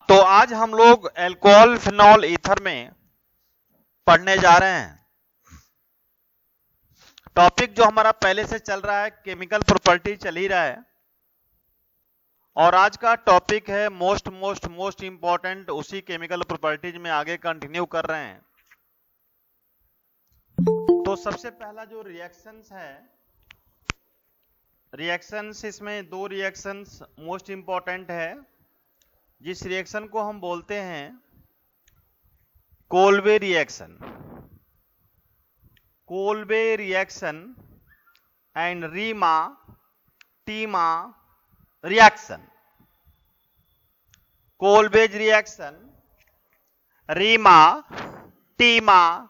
तो आज हम लोग अल्कोहल फिनॉल ईथर में पढ़ने जा रहे हैं। टॉपिक जो हमारा पहले से चल रहा है केमिकल प्रॉपर्टी चल ही रहा है, और आज का टॉपिक है मोस्ट इंपॉर्टेंट, उसी केमिकल प्रॉपर्टीज में आगे कंटिन्यू कर रहे हैं। तो सबसे पहला जो रिएक्शंस है, रिएक्शंस, इसमें दो रिएक्शंस मोस्ट इंपॉर्टेंट है, जिस रिएक्शन को हम बोलते हैं Kolbe reaction, Kolbe reaction and Reimer Tiemann reaction. कोल्बेज reaction, Reema Tiemann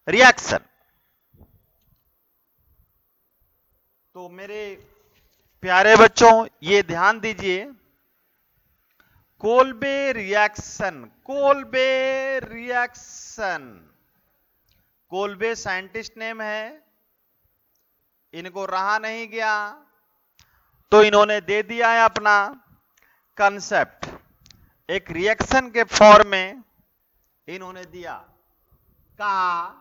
reaction. तो मेरे प्यारे बच्चों ये ध्यान दीजिए, Kolbe reaction, Kolbe reaction, Kolbe scientist name है, इनको रहा नहीं गया तो इन्होंने दे दिया है अपना कंसेप्ट, एक रिएक्शन के फॉर्म में इन्होंने दिया, कहा,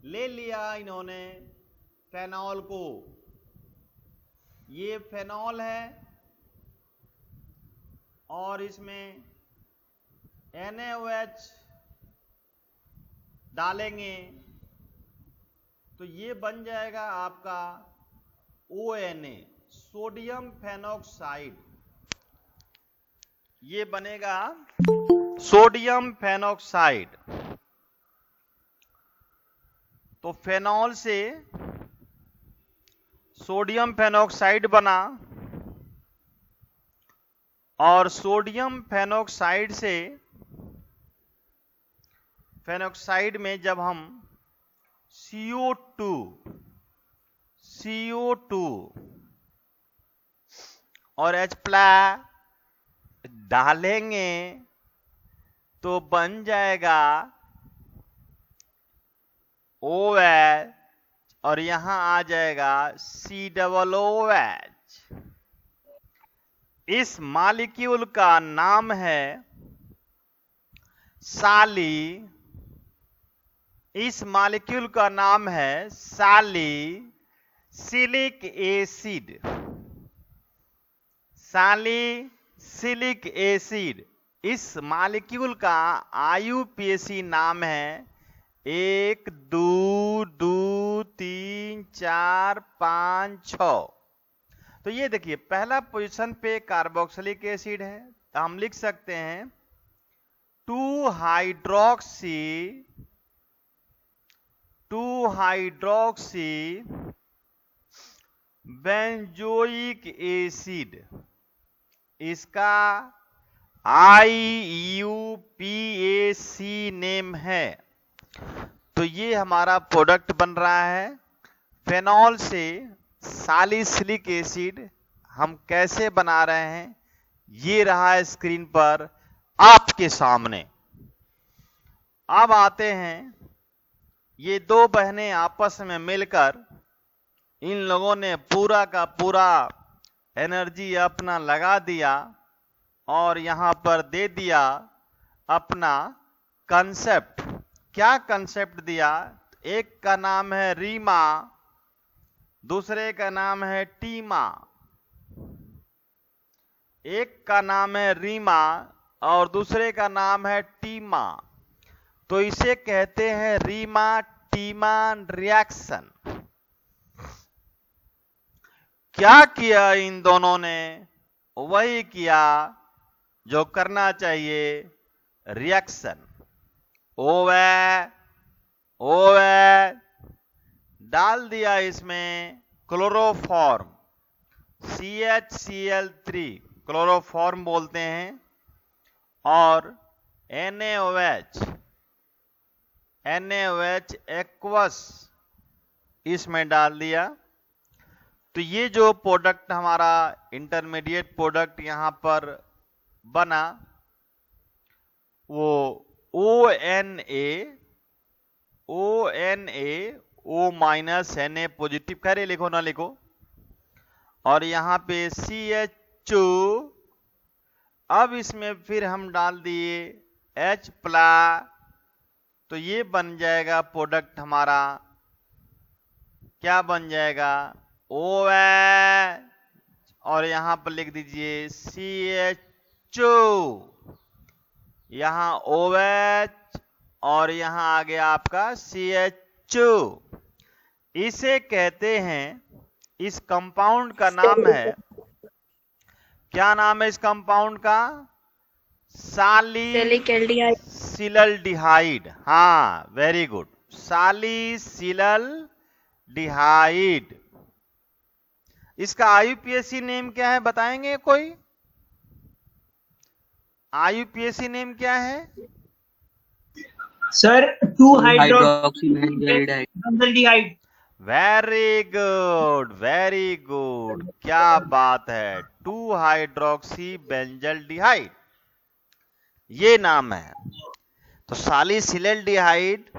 ले लिया इन्होंने फेनॉल को, ये फेनॉल है और इसमें NaOH डालेंगे तो ये बन जाएगा आपका ONA, सोडियम फेनॉक्साइड। ये बनेगा सोडियम फेनॉक्साइड। तो फेनॉल से सोडियम फेनॉक्साइड बना, और सोडियम फेनॉक्साइड से, फेनॉक्साइड में जब हम CO2 और H+ डालेंगे तो बन जाएगा OH, और यहां आ जाएगा COOH। इस मॉलिक्यूल का नाम है साली, इस मॉलिक्यूल का नाम है सैलिसिलिक एसिड, सैलिसिलिक एसिड। इस मॉलिक्यूल का IUPAC नाम है 1 2 2 3 4 5 6। तो ये देखिए पहला पोजीशन पे कार्बोक्सिलिक एसिड है, तो हम लिख सकते हैं 2 हाइड्रोक्सी बेंजोइक एसिड, इसका IUPAC नेम है। तो ये हमारा प्रोडक्ट बन रहा है फेनॉल से सैलिसिलिक एसिड। हम कैसे बना रहे हैं ये रहा है स्क्रीन पर आपके सामने। अब आते हैं, ये दो बहनें आपस में मिलकर, इन लोगों ने पूरा का पूरा एनर्जी अपना लगा दिया और यहां पर दे दिया अपना कंसेप्ट। क्या कंसेप्ट दिया? एक का नाम है रीमा, दूसरे का नाम है टीमा। एक का नाम है रीमा और दूसरे का नाम है टीमा, तो इसे कहते हैं रीमा टीमा रिएक्शन। क्या किया इन दोनों ने? वही किया जो करना चाहिए, रिएक्शन। OH डाल दिया इसमें क्लोरोफॉर्म, CHCl3 क्लोरोफॉर्म बोलते हैं, और NaOH एक्वस इसमें डाल दिया। तो ये जो प्रोडक्ट हमारा इंटरमीडिएट प्रोडक्ट यहां पर बना, वो ONA O- पॉजिटिव, करे लिखो ना लिखो, और यहां पे CH2 अब इसमें फिर हम डाल दिए H प्लस, तो ये बन जाएगा प्रोडक्ट हमारा, क्या बन जाएगा, OH, और यहां पर लिख दीजिए CHO, यहां OH और यहां आ गया आपका CHO। इसे कहते हैं, इस कंपाउंड का नाम है, क्या नाम है इस कंपाउंड का, सालिसिलल्डिहाइड। हाँ, वेरी गुड, सालिसिलल्डिहाइड। इसका आईयूपीएसी नेम क्या है, बताएंगे कोई? आईयूपीएसी नेम क्या है सर? 2-हाइड्रोक्सीबेंजल्डिहाइड। वेरी गुड, वेरी गुड, क्या बात है, 2-हाइड्रोक्सीबेंजल्डिहाइड, ये नाम है। तो सालिसिलल्डिहाइड,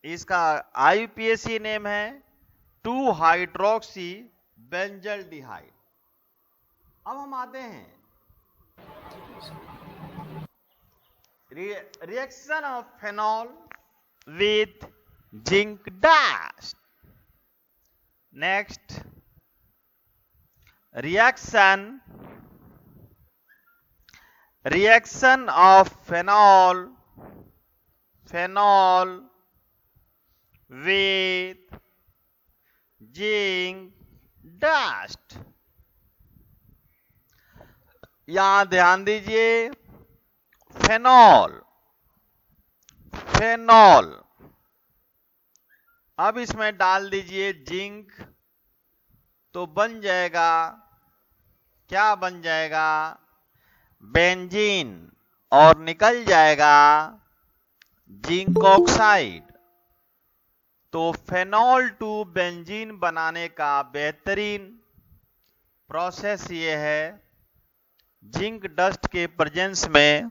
इसका आईयूपीएसी नेम है 2-हाइड्रोक्सीबेंजल्डिहाइड। अब हम आते हैं reaction of phenol with zinc dust. Next, reaction of phenol with zinc dust. यहां ध्यान दीजिए, फेनॉल, अब इसमें डाल दीजिए जिंक, तो बन जाएगा, क्या बन जाएगा, बेंजीन, और निकल जाएगा जिंक ऑक्साइड। तो फेनॉल टू बेंजीन बनाने का बेहतरीन प्रोसेस ये है, जिंक डस्ट के प्रेजेंस में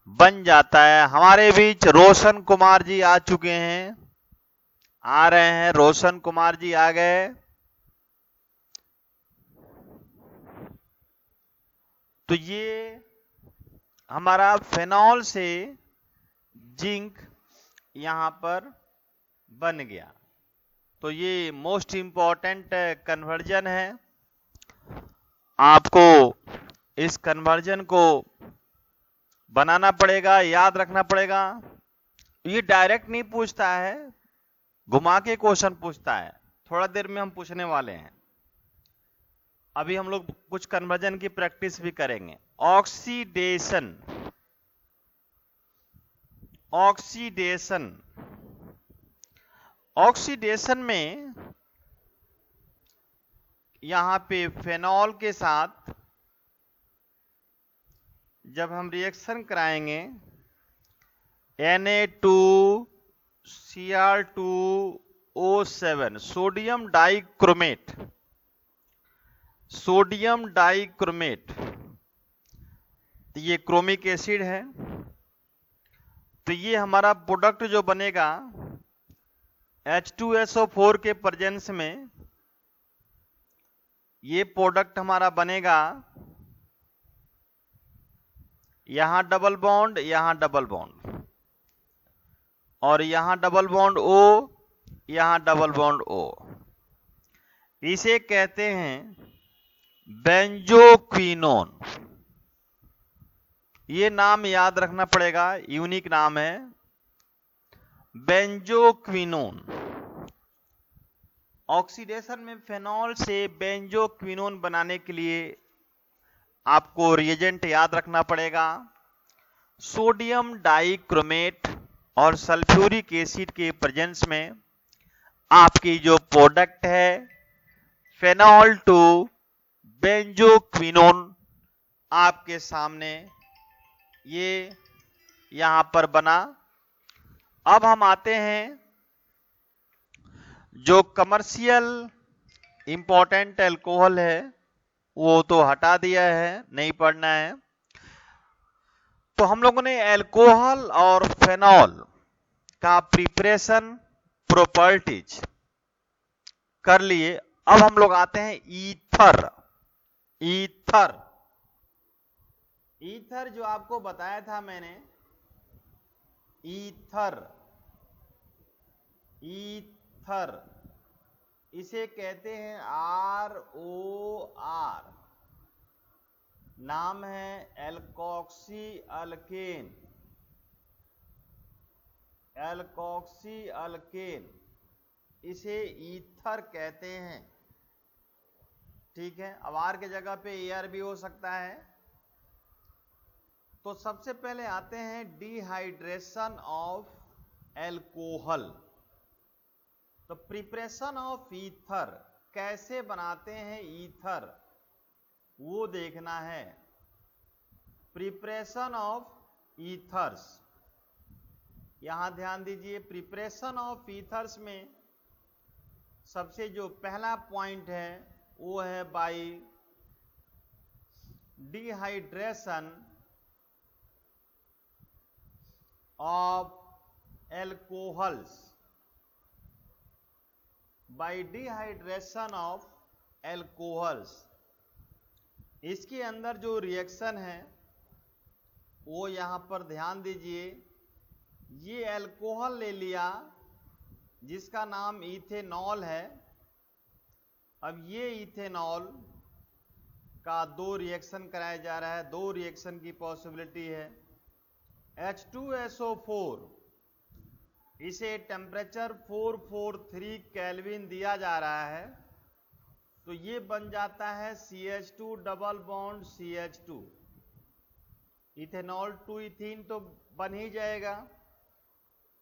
बन जाता है। हमारे बीच रोशन कुमार जी आ चुके हैं, आ रहे हैं, रोशन कुमार जी आ गए। तो ये हमारा फेनॉल से जिंक यहां पर बन गया। तो ये मोस्ट इंपॉर्टेंट कन्वर्जन है, आपको इस कन्वर्जन को बनाना पड़ेगा, याद रखना पड़ेगा। ये डायरेक्ट नहीं पूछता है, घुमा के क्वेश्चन पूछता है, थोड़ा देर में हम पूछने वाले हैं। अभी हम लोग कुछ कन्वर्जन की प्रैक्टिस भी करेंगे। ऑक्सीडेशन में यहां पे फेनॉल के साथ जब हम रिएक्शन कराएंगे, Na2Cr2O7, सोडियम डाइक्रोमेट, ये क्रोमिक एसिड है। तो ये हमारा प्रोडक्ट जो बनेगा H2SO4 के प्रेजेंस में, ये प्रोडक्ट हमारा बनेगा, यहां डबल बॉन्ड, यहां डबल बॉन्ड, और यहां डबल बॉन्ड O, यहां डबल बॉन्ड O। इसे कहते हैं बेंजोक्विनोन। ये नाम याद रखना पड़ेगा, यूनिक नाम है बेंजोक्विनोन। ऑक्सीडेशन में फेनॉल से बेंजोक्विनोन बनाने के लिए आपको रिएजेंट याद रखना पड़ेगा, सोडियम डाइक्रोमेट और सल्फ्यूरिक एसिड के प्रेजेंस में आपकी जो प्रोडक्ट है फेनॉल टू बेंजोक्विनोन आपके सामने ये यहां पर बना। अब हम आते हैं जो कमर्शियल इंपॉर्टेंट अल्कोहल है, वो तो हटा दिया है, नहीं पढ़ना है। तो हम लोगों ने अल्कोहल और फेनॉल का प्रिपरेशन प्रॉपर्टीज कर लिए। अब हम लोग आते हैं ईथर। ईथर जो आपको बताया था मैंने, ईथर, ईथर इसे कहते हैं ROR, नाम है एल्कोक्सी अल्केन, एल्कोक्सी अल्केन, इसे ईथर कहते हैं। ठीक है, अब आर के जगह पे AR भी हो सकता है। तो सबसे पहले आते हैं डिहाइड्रेशन ऑफ एल्कोहल। तो प्रिपरेशन ऑफ ईथर, कैसे बनाते हैं ईथर वो देखना है। प्रिपरेशन ऑफ ईथर्स, यहां ध्यान दीजिए, प्रिपरेशन ऑफ ईथर्स में सबसे जो पहला पॉइंट है वो है bye dehydration of alcohols, bye dehydration of alcohols. इसके अंदर जो रिएक्शन है वो यहां पर ध्यान दीजिए, ये एल्कोहल ले लिया जिसका नाम इथेनॉल है। अब ये इथेनॉल का दो रिएक्शन कराया जा रहा है, दो रिएक्शन की पॉसिबिलिटी है। H2SO4, इसे टेम्परेचर 443 केल्विन दिया जा रहा है, तो ये बन जाता है CH2 double bond CH2, ethanol to ethene तो बन ही जाएगा।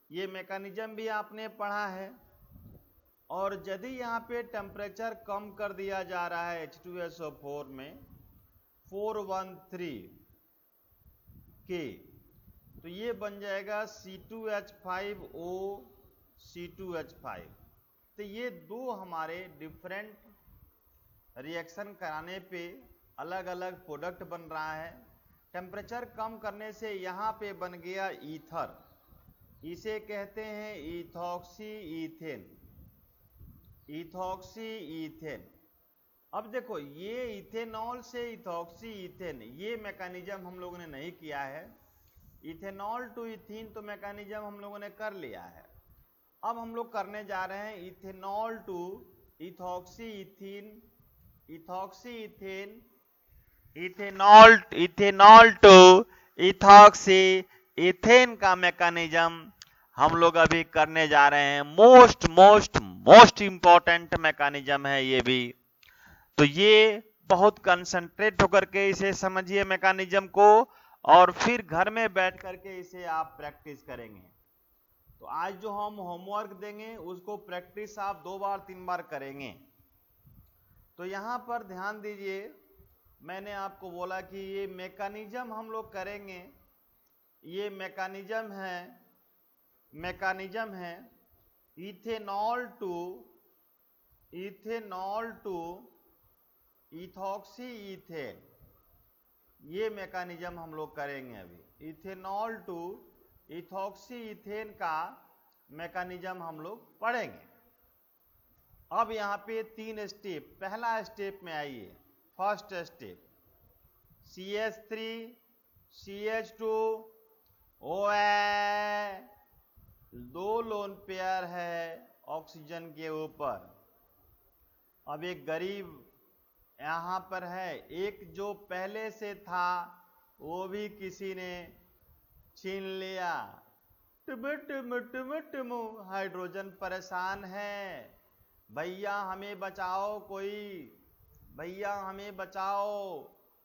ये मैकेनिज्म भी आपने पढ़ा है। और यदि यहाँ पे टेम्परेचर कम कर दिया जा रहा है H2SO4 में 413 के, तो ये बन जाएगा C2H5O C2H5। तो ये दो हमारे डिफरेंट रिएक्शन कराने पे अलग अलग प्रोडक्ट बन रहा है। टेम्परेचर कम करने से यहाँ पे बन गया ईथर, इसे कहते हैं इथॉक्सी ईथेन, इथॉक्सी ईथेन। अब देखो, ये इथेनॉल से इथॉक्सी ईथेन, ये मैकेनिज्म हम लोगों ने नहीं किया है। इथेनॉल टू इथीन तो मैकेनिज्म हम लोगों ने कर लिया है। अब हम लोग करने जा रहे हैं ethanol to ethoxy ethene, ethoxy ethane, ethanol to ethoxy ethane का मैकेनिज्म हम लोग अभी करने जा रहे हैं। मोस्ट इंपॉर्टेंट मैकेनिज्म है ये भी। तो ये बहुत कंसंट्रेट होकर के इसे समझिए मैकेनिज्म को, और फिर घर में बैठ करके इसे आप प्रैक्टिस करेंगे। तो आज जो हम होमवर्क देंगे उसको प्रैक्टिस आप 2 बार 3 बार करेंगे। तो यहां पर ध्यान दीजिए, मैंने आपको बोला कि ये मैकेनिज्म हम लोग करेंगे। ये मैकेनिज्म है इथेनॉल टू इथॉक्सी इथेन, ये मैकेनिज्म हम लोग करेंगे अभी। इथेनॉल टू इथॉक्सी इथेन का मैकेनिज्म हम लोग पढ़ेंगे। अब यहाँ पे 3 स्टेप, पहला स्टेप में आइए। First step, CH3 CH2 OH, 2 lone pair है ऑक्सीजन के ऊपर। अब एक गरीब यहां पर है, एक जो पहले से था वो भी किसी ने छीन लिया। हाइड्रोजन परेशान है, भैया हमें बचाओ, कोई भैया हमें बचाओ,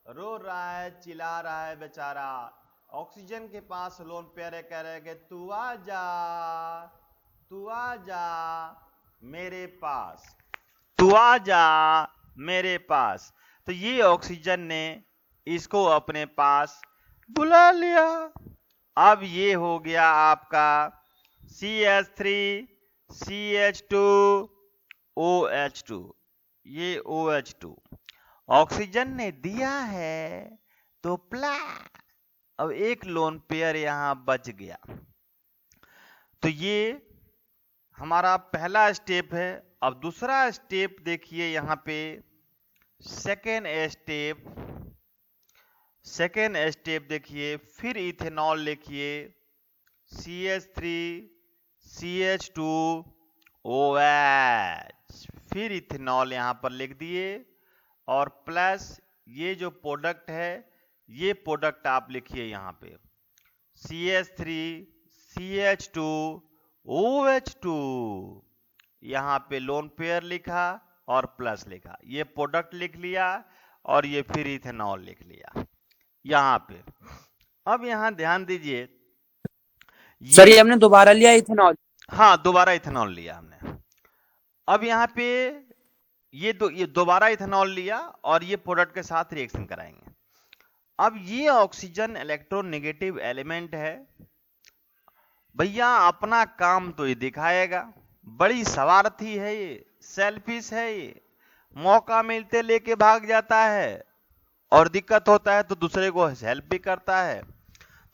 रो रहा है, चिल्ला रहा है बेचारा। ऑक्सीजन के पास लोन पेयर कह रहे कि तू आ जा मेरे पास, तू आ जा मेरे पास। तो ये ऑक्सीजन ने इसको अपने पास बुला लिया। अब ये हो गया आपका CH3 CH2 OH2, ये OH2 ऑक्सीजन ने दिया है तो प्ला, अब एक लोन पेयर यहां बच गया। तो ये हमारा पहला स्टेप है। अब दूसरा स्टेप देखिए, यहां पे सेकेंड सेकेंड स्टेप देखिए, फिर इथेनॉल लिखिए CH3 CH2OH, फिर इथेनॉल यहाँ पर लिख दिए और प्लस ये जो प्रोडक्ट है ये प्रोडक्ट आप लिखिए यहाँ पे CH3 CH2OH2, यहाँ पे लोन पेयर लिखा और प्लस लिखा, ये प्रोडक्ट लिख लिया और ये फिर इथेनॉल लिख लिया यहाँ पे। अब यहाँ ध्यान दीजिए, सर ये हमने दोबारा लिया इथेनॉल? हाँ, दोबारा इथेनॉल लिया हमने। अब यहाँ पे ये दोबारा इथेनॉल लिया और ये प्रोडक्ट के साथ रिएक्शन कराएंगे। अब ये ऑक्सीजन इलेक्ट्रोनेगेटिव एलिमेंट है भैया, अपना काम तो ये दिखाएगा, बड़ी स्वार्थी है ये, सेल्फिश है ये, मौका मिलते लेके भाग जाता है और दिक्कत होता है तो दूसरे को हेल्प भी करता है।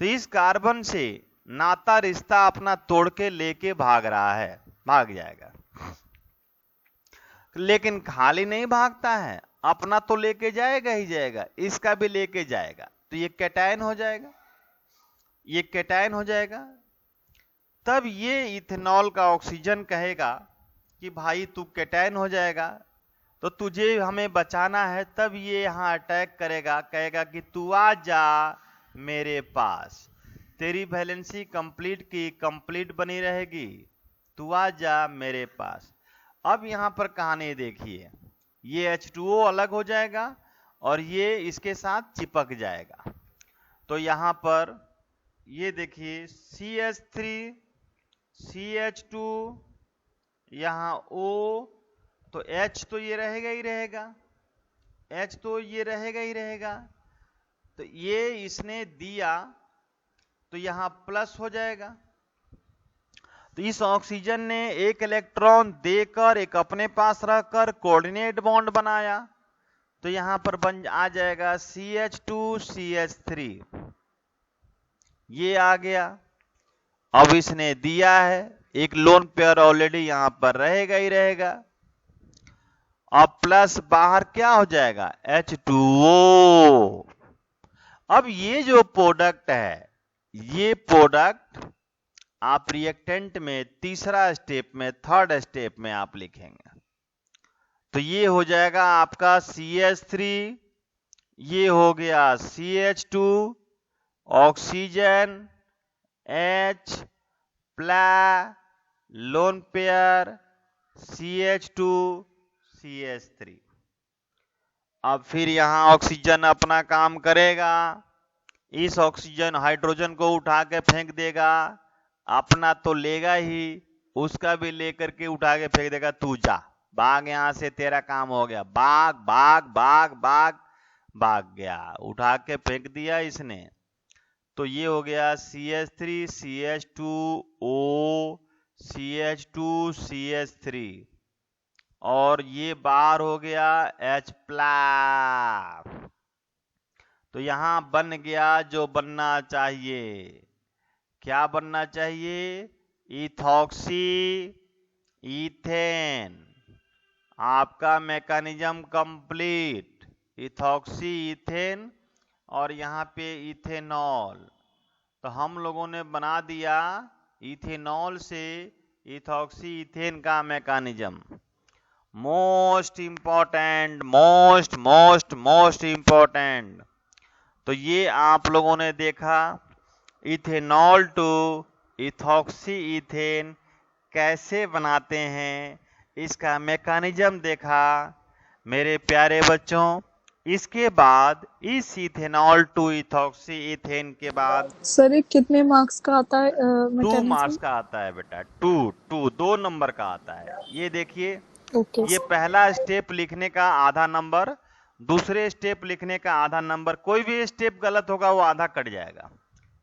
तो इस कार्बन से नाता रिश्ता अपना तोड़ के लेके भाग रहा है, भाग जाएगा, लेकिन खाली नहीं भागता है, अपना तो लेके जाएगा ही जाएगा, इसका भी लेके जाएगा, तो ये कैटायन हो जाएगा, ये कैटायन हो जाएगा। तब ये इथेनॉल का ऑक्सीजन कहेगा कि भाई तू कैटायन हो जाएगा तो तुझे हमें बचाना है, तब ये यहाँ अटैक करेगा, कहेगा कि तू आ जा मेरे पास, तेरी वैलेंसी कंप्लीट की कंप्लीट बनी रहेगी, तू आ जा मेरे पास। अब यहाँ पर कहानी देखिए, ये H2O अलग हो जाएगा और ये इसके साथ चिपक जाएगा। तो यहाँ पर ये देखिए CH3 CH2, यहाँ O, तो H तो ये रहेगा ही रहेगा, H तो ये रहेगा ही रहेगा, तो ये इसने दिया तो यहाँ प्लस हो जाएगा। तो इस ऑक्सीजन ने एक इलेक्ट्रॉन देकर एक अपने पास रखकर कोऑर्डिनेट बॉन्ड बनाया, तो यहां पर बन आ जाएगा CH2 CH3, ये आ गया। अब इसने दिया है एक लोन पेयर, ऑलरेडी यहां पर रहेगा ही रहेगा। अब प्लस बाहर क्या हो जाएगा H2O। अब ये जो प्रोडक्ट है, ये प्रोडक्ट आप रिएक्टेंट में तीसरा स्टेप में, थर्ड स्टेप में आप लिखेंगे, तो ये हो जाएगा आपका CH3, ये हो गया CH2, oxygen H plus lone pair CH2 CH3। अब फिर यहां ऑक्सीजन अपना काम करेगा, इस ऑक्सीजन हाइड्रोजन को उठा के फेंक देगा, अपना तो लेगा ही, उसका भी लेकर के उठा के फेंक देगा, तू जा भाग यहां से, तेरा काम हो गया, भाग भाग भाग भाग, भाग गया, उठा के फेंक दिया इसने। तो ये हो गया CH3 CH2O CH2 CH3 और ये बाहर हो गया H प्लस। तो यहां बन गया जो बनना चाहिए, क्या बनना चाहिए, इथॉक्सी इथेन। आपका मैकेनिज्म कंप्लीट, इथॉक्सी इथेन और यहाँ पे इथेनॉल। तो हम लोगों ने बना दिया इथेनॉल से इथॉक्सी इथेन का mechanism. Most important, most most most important. तो ये आप लोगों ने देखा इथेनॉल टू इथॉक्सी इथेन कैसे बनाते हैं, इसका मैकेनिज्म देखा मेरे प्यारे बच्चों। इसके बाद इस इथेनॉल टू इथॉक्सी इथेन के बाद सर ये कितने मार्क्स का आता है 2 मार्क्स का आता है बेटा, 2 नंबर का आता है। ये देखिए, ओके ये पहला स्टेप लिखने का आधा नंबर, दूसरे स्टेप लिखने का आधा नंबर, कोई भी स्टेप गलत होगा वो आधा कट जाएगा,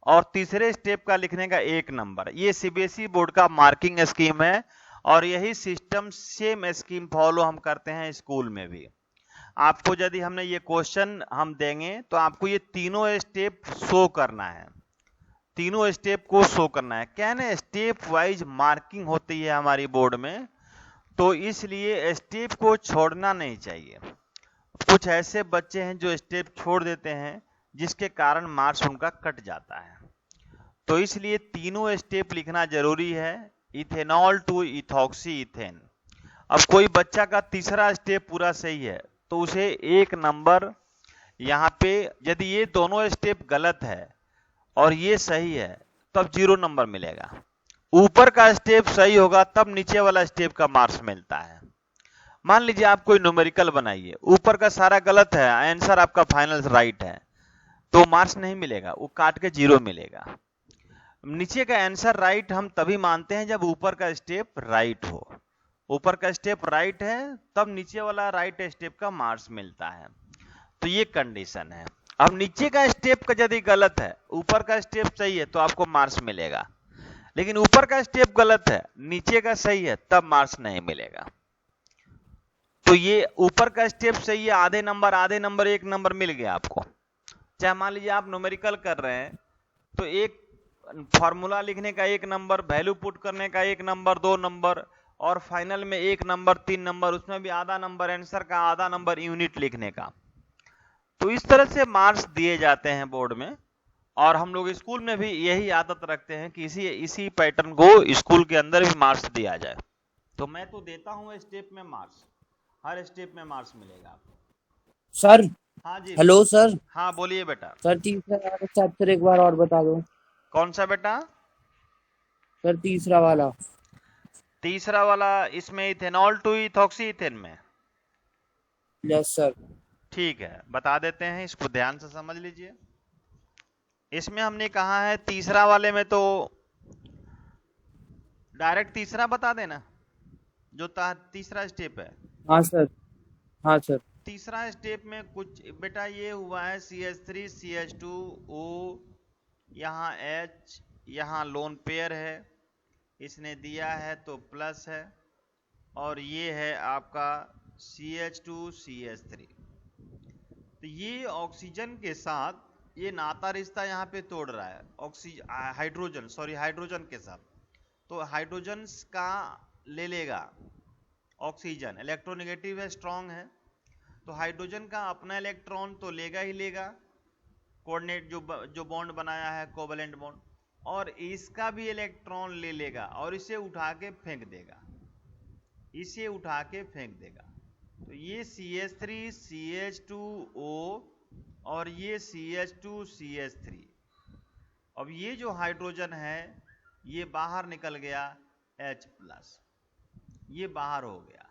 और तीसरे स्टेप का लिखने का 1 नंबर। ये सीबीएसई बोर्ड का मार्किंग स्कीम है और यही सिस्टम सेम स्कीम फॉलो हम करते हैं स्कूल में भी। आपको यदि हमने ये क्वेश्चन हम देंगे तो आपको ये तीनों स्टेप शो करना है, तीनों स्टेप को शो करना है। कहने स्टेप वाइज मार्किंग होती है हमारी बोर्ड में, तो इसलिए स्टेप को छोड़ना नहीं चाहिए। कुछ ऐसे बच्चे हैं जो स्टेप छोड़ देते हैं, जिसके कारण मार्क्स उनका कट जाता है। तो इसलिए तीनों स्टेप लिखना जरूरी है, इथेनॉल टू इथॉक्सी इथेन। अब कोई बच्चा का तीसरा स्टेप पूरा सही है तो उसे 1 नंबर यहाँ पे, यदि ये दोनों स्टेप गलत है और ये सही है तब 0 नंबर मिलेगा। ऊपर का स्टेप सही होगा तब नीचे वाला स्टेप का मार्क्स मिलता है। मान लीजिए आप कोई न्यूमेरिकल बनाइए, ऊपर का सारा गलत है, आंसर आपका फाइनल राइट है, तो मार्क्स नहीं मिलेगा, वो काट के 0 मिलेगा। नीचे का आंसर राइट हम तभी मानते हैं जब ऊपर का स्टेप राइट हो। ऊपर का स्टेप राइट है तब नीचे वाला राइट स्टेप का मार्क्स मिलता है। तो ये कंडीशन है। अब नीचे का स्टेप का यदि गलत है, ऊपर का स्टेप सही है तो आपको मार्क्स मिलेगा, लेकिन ऊपर का स्टेप गलत है, नीचे का सही है, तब मार्क्स नहीं मिलेगा। तो ये ऊपर का स्टेप सही है, आधे नंबर 1 नंबर मिल गया आपको। चाहे मान लीजिए आप न्यूमेरिकल कर रहे हैं तो एक फॉर्मूला लिखने का 1 नंबर, वैल्यू पुट करने का 1 नंबर, 2 नंबर, और फाइनल में 1 नंबर, 3 नंबर, उसमें भी आधा नंबर, आंसर का आधा नंबर यूनिट लिखने का। तो इस तरह से मार्क्स दिए जाते हैं बोर्ड में, और हम लोग स्कूल में भी यही आदत रखते हैं कि इसी पैटर्न को स्कूल के अंदर भी मार्क्स दिया जाए। तो मैं तो देता हूं स्टेप में मार्क्स, हर स्टेप में मार्क्स मिलेगा आपको। सर हाँ जी। Hello sir. हाँ बोलिए बेटा। सर तीसरा वाला चैप्टर एक बार और बता दो। कौन सा बेटा? सर तीसरा वाला। तीसरा वाला इसमें इथेनॉल टू इथॉक्सी इथेन में। Yes sir. ठीक है, बता देते हैं, इसको ध्यान से समझ लीजिए। इसमें हमने कहा है तीसरा वाले में तो डायरेक्ट तीसरा बता देना जो तीसरा स्टेप है। हाँ सर, हाँ सर। तीसरा स्टेप में कुछ बेटा ये हुआ है CH3 CH2O, यहाँ H, यहाँ लोन पेयर है, इसने दिया है तो प्लस है, और ये है आपका CH2 CH3। तो ये ऑक्सीजन के साथ ये नाता रिश्ता यहाँ पे तोड़ रहा है, हाइड्रोजन के साथ। तो हाइड्रोजन का ले लेगा ऑक्सीजन, इलेक्ट्रोनेगेटिव है, स्ट्रांग है, तो हाइड्रोजन का अपना इलेक्ट्रॉन तो लेगा ही लेगा, कोऑर्डिनेट जो बॉन्ड बनाया है कोवेलेंट बॉन्ड, और इसका भी इलेक्ट्रॉन ले लेगा और इसे उठा के फेंक देगा, इसे उठा के फेंक देगा। तो ये CH3 CH2O और ये CH2 CH3। अब ये जो हाइड्रोजन है ये बाहर निकल गया H+, ये बाहर हो गया।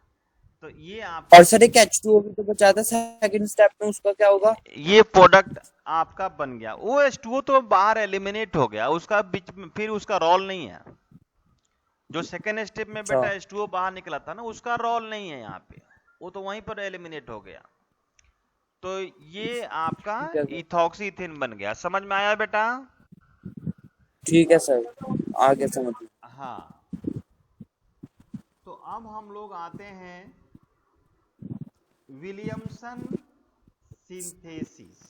तो ये आप, और सर एक H2O भी तो बचा था सेकंड स्टेप में, उसका क्या होगा? ये प्रोडक्ट आपका बन गया, वो H2O तो बाहर एलिमिनेट हो गया, उसका बीच में फिर उसका रोल नहीं है। जो सेकेंड स्टेप में बेटा H2O बाहर निकला था ना, उसका रोल नहीं है यहाँ पे, वो तो वहीं पर एलिमिनेट हो गया। तो ये आपका इथॉक्सी इथेन बन गया। समझ में आया बेटा? ठीक है सर, आगे समझ। हाँ, तो अब हम लोग आते हैं विलियमसन सिंथेसिस।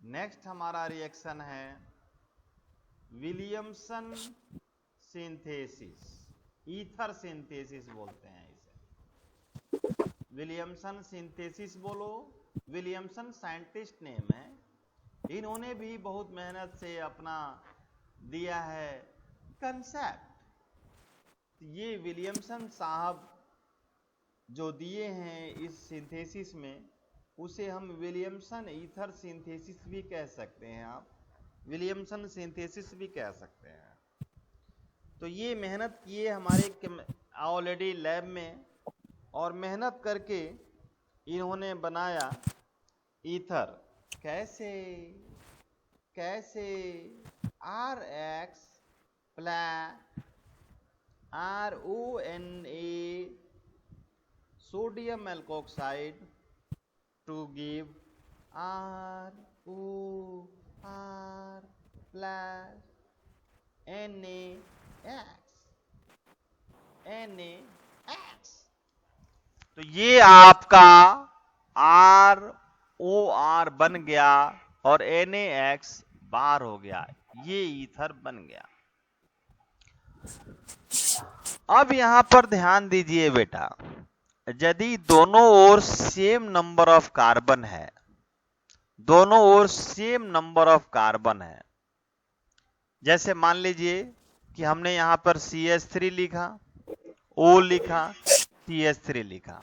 नेक्स्ट हमारा रिएक्शन है विलियमसन सिंथेसिस, ईथर सिंथेसिस बोलते हैं इसे। विलियमसन सिंथेसिस बोलो, विलियमसन साइंटिस्ट नेम है, इन्होंने भी बहुत मेहनत से अपना दिया है कंसेप्ट। ये विलियमसन साहब जो दिए हैं इस सिंथेसिस में, उसे हम विलियमसन ईथर सिंथेसिस भी कह सकते हैं, आप विलियमसन सिंथेसिस भी कह सकते हैं। तो ये मेहनत किए हमारे ऑलरेडी लैब में, और मेहनत करके इन्होंने बनाया ईथर। कैसे RX plus RONA sodium alkoxide to give ROR plus NaX। तो ये आपका ROR बन गया और NaX बाहर हो गया, ये ईथर बन गया। अब यहां पर ध्यान दीजिए बेटा, यदि दोनों ओर सेम नंबर ऑफ कार्बन है दोनों ओर सेम नंबर ऑफ कार्बन है। जैसे मान लीजिए कि हमने यहां पर CH3 लिखा, O लिखा, CH3 लिखा,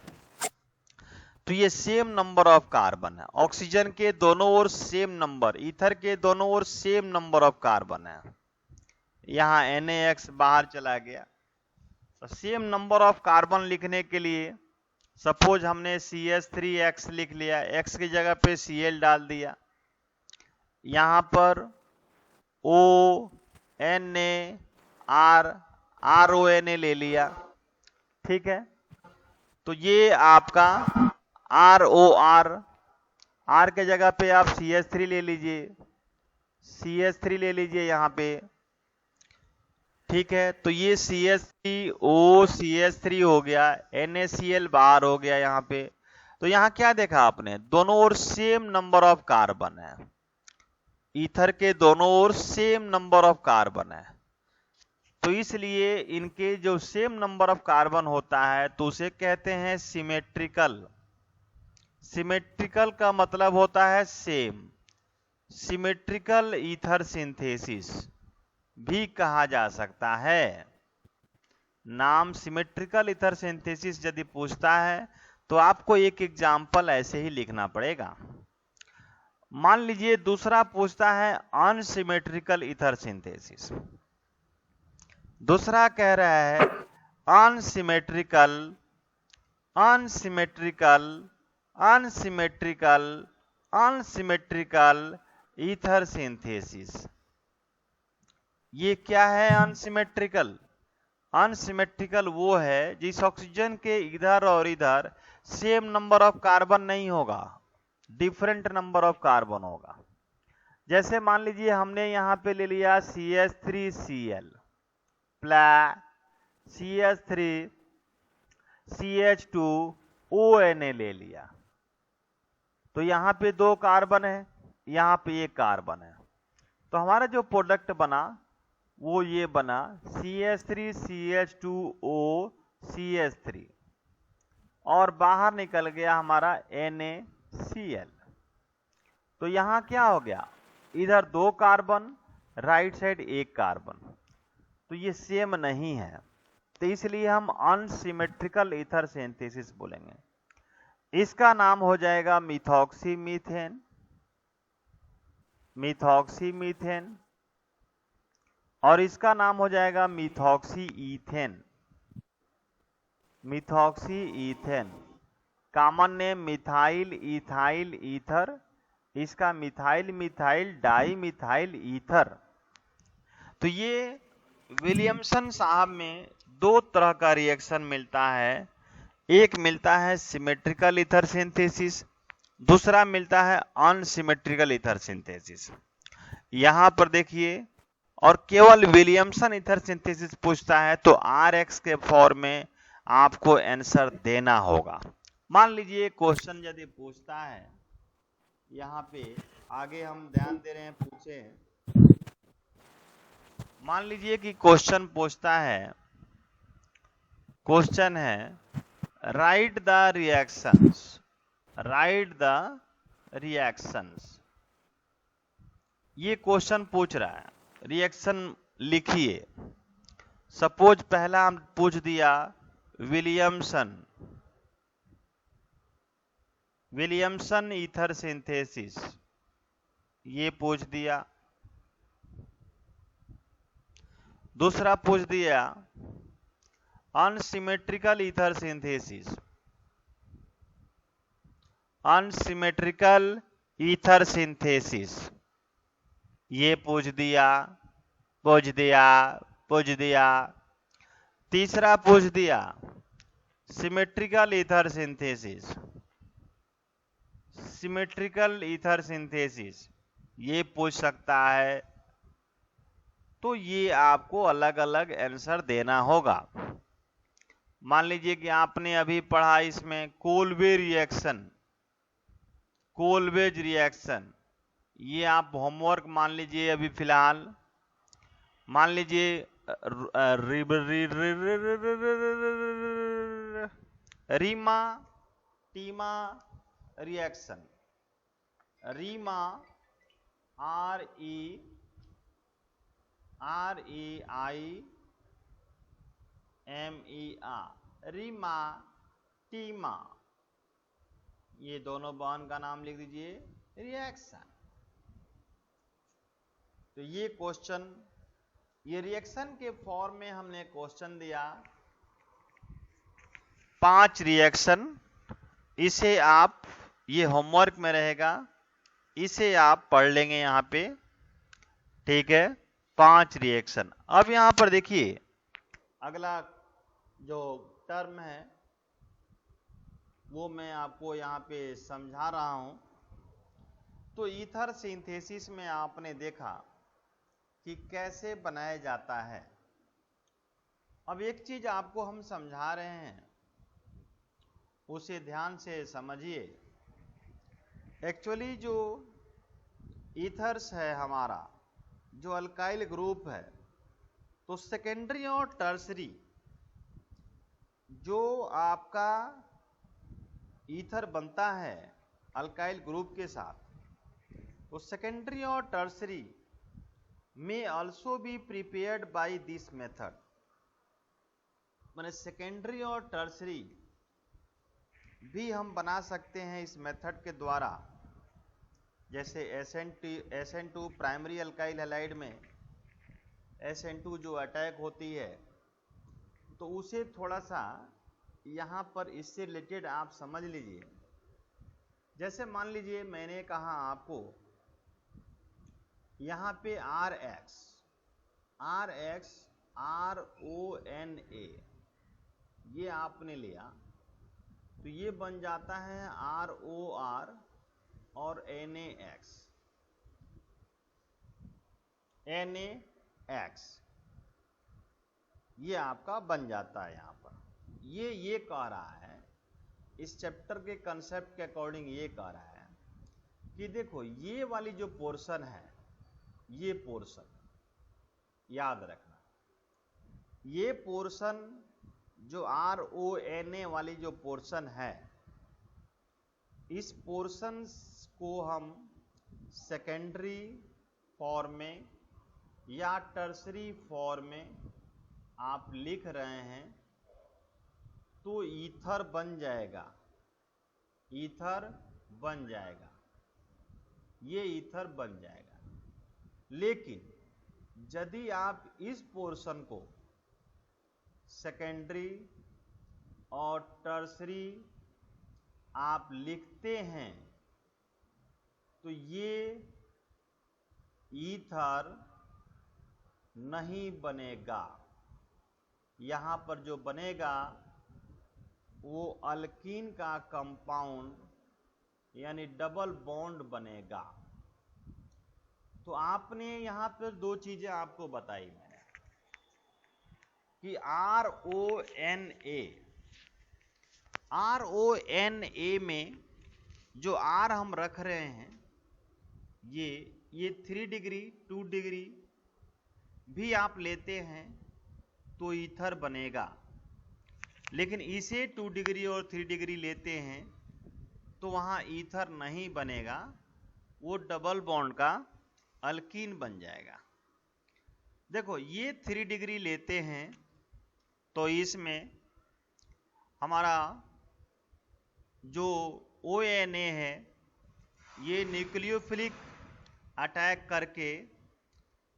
तो ये सेम नंबर ऑफ कार्बन है। ऑक्सीजन के दोनों ओर सेम नंबर, ईथर के दोनों ओर सेम नंबर ऑफ कार्बन है। यहां NaX बाहर चला गया, तो सेम नंबर ऑफ कार्बन लिखने के लिए सपोज हमने CH3X लिख लिया, X की जगह पे Cl डाल दिया, यहां पर O Na RONA ले लिया, ठीक है। तो ये आपका ROR, R के जगह पे आप CH3 ले लीजिए, CH3 ले लीजिए यहां पे, ठीक है। तो ये CH3O CH3 हो गया, NaCl बाहर हो गया यहां पे। तो यहां क्या देखा आपने, दोनों ओर सेम नंबर ऑफ कार्बन है, ईथर के दोनों ओर सेम नंबर ऑफ कार्बन है। तो इसलिए इनके जो सेम नंबर ऑफ कार्बन होता है तो उसे कहते हैं सिमेट्रिकल। सिमेट्रिकल का मतलब होता है सेम। सिमेट्रिकल ईथर सिंथेसिस भी कहा जा सकता है। नाम सिमेट्रिकल ईथर सिंथेसिस यदि पूछता है तो आपको एक एग्जाम्पल ऐसे ही लिखना पड़ेगा। मान लीजिए दूसरा पूछता है अनसिमेट्रिकल ईथर सिंथेसिस। दूसरा कह रहा है unsymmetrical unsymmetrical unsymmetrical unsymmetrical ether synthesis. ये क्या है अनसिमेट्रिकल? अनसिमेट्रिकल वो है जिस ऑक्सीजन के इधर और इधर सेम नंबर ऑफ कार्बन नहीं होगा, डिफरेंट नंबर ऑफ कार्बन होगा। जैसे मान लीजिए हमने यहां पे ले लिया CH3Cl CH3 CH2ONA ले लिया, तो यहां पे 2 कार्बन है, यहां पे 1 कार्बन है। तो हमारा जो प्रोडक्ट बना वो ये बना CH3 CH2O CH3 और बाहर निकल गया हमारा NaCl। तो यहां क्या हो गया, इधर 2 कार्बन, राइट साइड 1 कार्बन, तो ये सेम नहीं है, तो इसलिए हम अनसिमेट्रिकल ईथर सिंथेसिस बोलेंगे। इसका नाम हो जाएगा मिथॉक्सी मीथेन, मिथॉक्सी मीथेन, और इसका नाम हो जाएगा methoxy ethane, methoxy ethane. Common name methyl ethyl ether, इसका methyl methyl di methyl ether. तो ये विलियमसन साहब में 2 तरह का रिएक्शन मिलता है। एक मिलता है सिमेट्रिकल ईथर सिंथेसिस, दूसरा मिलता है अनसिमेट्रिकल ईथर सिंथेसिस। यहां पर देखिए, और केवल विलियमसन ईथर सिंथेसिस पूछता है तो RX के फॉर्म में आपको आंसर देना होगा। मान लीजिए क्वेश्चन यदि पूछता है, यहां पे आगे हम ध्यान दे रहे हैं, पूछे, मान लीजिए कि क्वेश्चन पूछता है, क्वेश्चन है right the reactions, right the reactions. ये क्वेश्चन पूछ रहा है, रिएक्शन लिखिए। सपोज पहला हम पूछ दिया विलियमसन, विलियमसन ईथर सिंथेसिस, ये पूछ दिया। दूसरा पूछ दिया unsymmetrical ether synthesis, unsymmetrical ether synthesis, ये पूछ दिया, पूछ दिया, पूछ दिया। तीसरा पूछ दिया symmetrical ether synthesis, symmetrical ether synthesis, ये पूछ सकता है। तो ये आपको अलग अलग आंसर देना होगा। मान लीजिए कि आपने अभी पढ़ा इसमें कोल्बे रिएक्शन, कोल्बेज रिएक्शन, ये आप होमवर्क मान लीजिए अभी फिलहाल। मान लीजिए Reema Tiemann reaction, Reema, REIMA, Reema टीमा, ये दोनों बॉन्ड का नाम लिख दीजिए रिएक्शन। तो ये क्वेश्चन, ये रिएक्शन के फॉर्म में हमने क्वेश्चन दिया 5 रिएक्शन। इसे आप, ये होमवर्क में रहेगा, इसे आप पढ़ लेंगे यहां पे, ठीक है। 5 रिएक्शन। अब यहां पर देखिए अगला जो टर्म है वो मैं आपको यहाँ पे समझा रहा हूं। तो ईथर सिंथेसिस में आपने देखा कि कैसे बनाया जाता है। अब एक चीज आपको हम समझा रहे हैं, उसे ध्यान से समझिए। एक्चुअली जो ईथर्स है हमारा, जो अल्काइल ग्रुप है, तो सेकेंडरी और टर्सरी जो आपका ईथर बनता है अल्काइल ग्रुप के साथ, तो सेकेंडरी और टर्सरी में also be prepared by this method. माने सेकेंडरी और टर्सरी भी हम बना सकते हैं इस मेथड के द्वारा। जैसे SN2 प्राइमरी अल्काइल हैलाइड में SN2 जो अटैक होती है, तो उसे थोड़ा सा यहाँ पर इससे रिलेटेड आप समझ लीजिए। जैसे मान लीजिए मैंने कहा आपको यहाँ पे RX RONA ये आपने लिया, तो ये बन जाता है ROR और NAX ये आपका बन जाता है। यहाँ पर ये कह रहा है, इस चैप्टर के कंसेप्ट के अकॉर्डिंग ये कह रहा है कि देखो ये वाली जो पोर्शन है, ये पोर्शन याद रखना, ये पोर्शन जो RONA वाली जो पोर्शन है, इस पोर्शन को हम सेकेंडरी फॉर्म में या टर्सरी फॉर्म में आप लिख रहे हैं, तो ईथर बन जाएगा, ईथर बन जाएगा, ये ईथर बन जाएगा। लेकिन यदि आप इस पोर्शन को सेकेंडरी और टर्सरी आप लिखते हैं, तो ये ईथर नहीं बनेगा। यहां पर जो बनेगा वो अल्कीन का कंपाउंड यानी डबल बॉन्ड बनेगा। तो आपने यहां पर दो चीजें आपको बताई मैंने कि RONA में जो R हम रख रहे हैं, ये 3 डिग्री 2 डिग्री भी आप लेते हैं तो ईथर बनेगा। लेकिन इसे 2 डिग्री और 3 डिग्री लेते हैं तो वहां ईथर नहीं बनेगा, वो डबल बॉन्ड का अल्कीन बन जाएगा। देखो ये 3 डिग्री लेते हैं तो इसमें हमारा जो ONA है, ये न्यूक्लियोफिलिक अटैक करके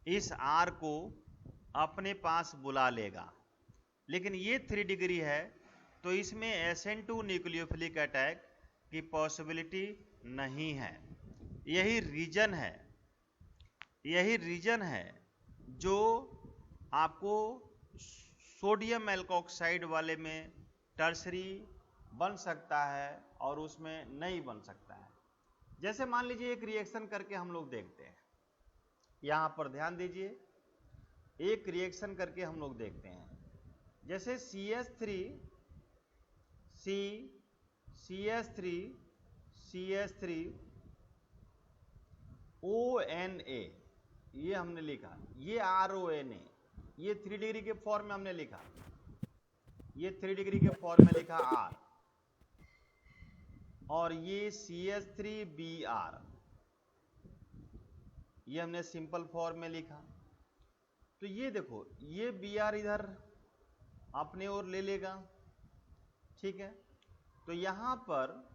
इस R को अपने पास बुला लेगा। लेकिन ये 3 डिग्री है तो इसमें SN2 न्यूक्लियोफिलिक अटैक की पॉसिबिलिटी नहीं है। यही रीजन है जो आपको सोडियम एल्कोक्साइड वाले में टर्सरी बन सकता है और उसमें नहीं बन सकता है। जैसे मान लीजिए एक रिएक्शन करके हम लोग देखते हैं, यहां पर ध्यान दीजिए, एक रिएक्शन करके हम लोग देखते हैं। जैसे CH3 ONA ये हमने लिखा, ये RONA ये 3 डिग्री के फॉर्म में हमने लिखा, ये 3 डिग्री के फॉर्म में लिखा R, और ये CH3Br ये हमने सिंपल फॉर्म में लिखा। तो ये देखो, ये Br इधर अपने ओर ले लेगा, ठीक है। तो यहां पर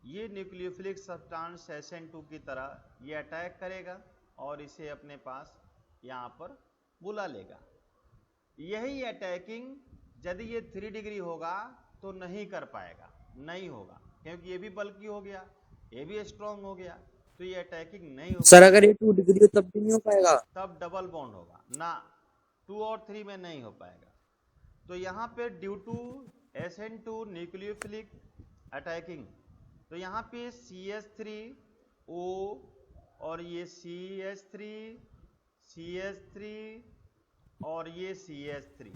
ये न्यूक्लियोफिलिक सब्सटेंस SN2 की तरह ये अटैक करेगा और इसे अपने पास यहां पर बुला लेगा। यही अटैकिंग यदि ये 3 डिग्री होगा तो नहीं कर पाएगा, नहीं होगा, क्योंकि ये भी बल्कि हो गया, ये भी स्ट्रॉन्ग हो गया, तो ये अटैकिंग नहीं हो सर पाएगा। अगर ये 2 डिग्री हो तब भी नहीं हो पाएगा? तब डबल बॉन्ड होगा ना, 2 और 3 में नहीं हो पाएगा। तो यहाँ पे due to SN2 nucleophilic attacking, तो यहाँ पे CH3O और ये CH3 और ये CH3,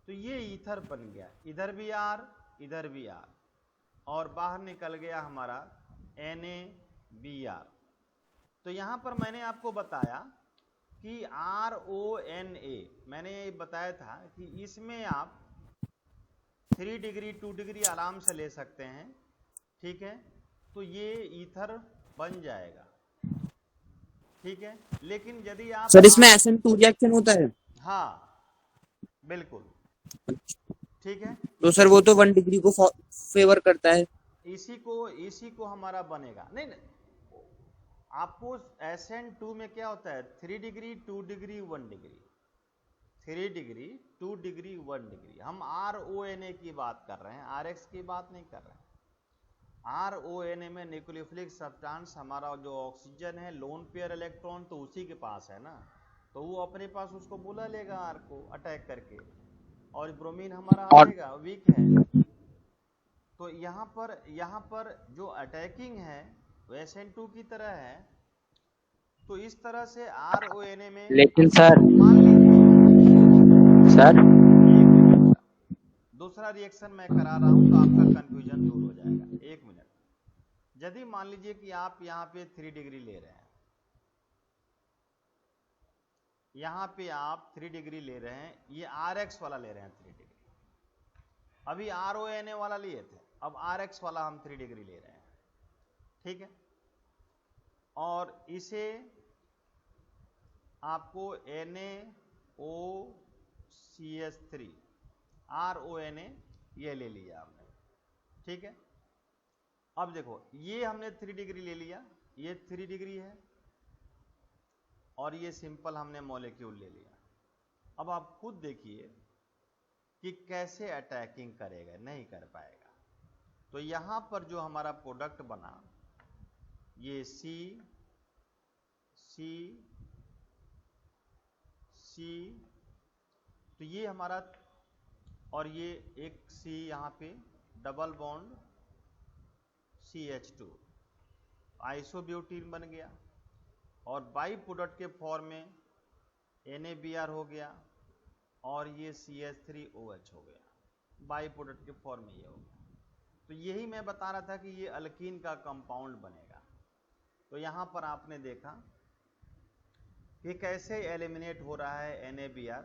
तो ये ईथर बन गया, इधर भी R इधर भी R, और बाहर निकल गया हमारा NaBr। तो यहाँ पर मैंने आपको बताया कि RONA, मैंने ये बताया था कि इसमें आप 3 डिग्री 2 डिग्री आराम से ले सकते हैं, ठीक है। तो ये ईथर बन जाएगा, ठीक है। लेकिन यदि आप सर इसमें SN2 रिएक्शन होता है? हाँ बिल्कुल, ठीक है। तो सर वो तो 1 डिग्री को फेवर करता है। इसी को हमारा बनेगा, नहीं नहीं, आपको SN2 में क्या होता है, 3 degree 2 degree 1 degree, 3 degree 2 degree 1 degree. हम RONA की बात कर रहे हैं, RX की बात नहीं कर रहे हैं। RONA में न्यूक्लियोफिलिक सब्सटेंस हमारा जो ऑक्सीजन है लोन पेयर इलेक्ट्रॉन तो उसी के पास है ना, तो वो अपने पास उसको बुला लेगा R को अटैक करके, और ब्रोमीन हमारा आएगा, वीक है। तो यहाँ पर जो अटैकिंग है वो SN2 की तरह है। तो इस तरह से RONA में, लेकिन सर दूसरा रिएक्शन मैं करा रहा हूं तो आपका कंफ्यूजन दूर हो जाएगा। 1 मिनट। यदि मान लीजिए कि आप यहाँ पे 3 डिग्री ले रहे हैं, यहाँ पे आप 3 डिग्री ले रहे हैं, ये RX वाला ले रहे हैं 3 डिग्री, अभी RONA वाला लिए थे, अब RX वाला हम 3 डिग्री ले रहे हैं, ठीक है। और इसे आपको NaOCH3 RONA ये ले लिया आपने, ठीक है। अब देखो ये हमने 3 डिग्री ले लिया, ये 3 डिग्री है, और ये सिंपल हमने मॉलिक्यूल ले लिया। अब आप खुद देखिए कि कैसे अटैकिंग करेगा, नहीं कर पाएगा। तो यहां पर जो हमारा प्रोडक्ट बना, ये C तो ये हमारा, और ये एक C यहाँ पे डबल बॉन्ड CH2 आइसोब्यूटीन बन गया, और बाई प्रोडक्ट के फॉर्म में NaBr हो गया, और ये CH3OH हो गया, बाई प्रोडक्ट के फॉर्म में ये हो गया। तो यही मैं बता रहा था कि ये अल्कीन का कंपाउंड बनेगा। तो यहाँ पर आपने देखा कि कैसे एलिमिनेट हो रहा है NaBr,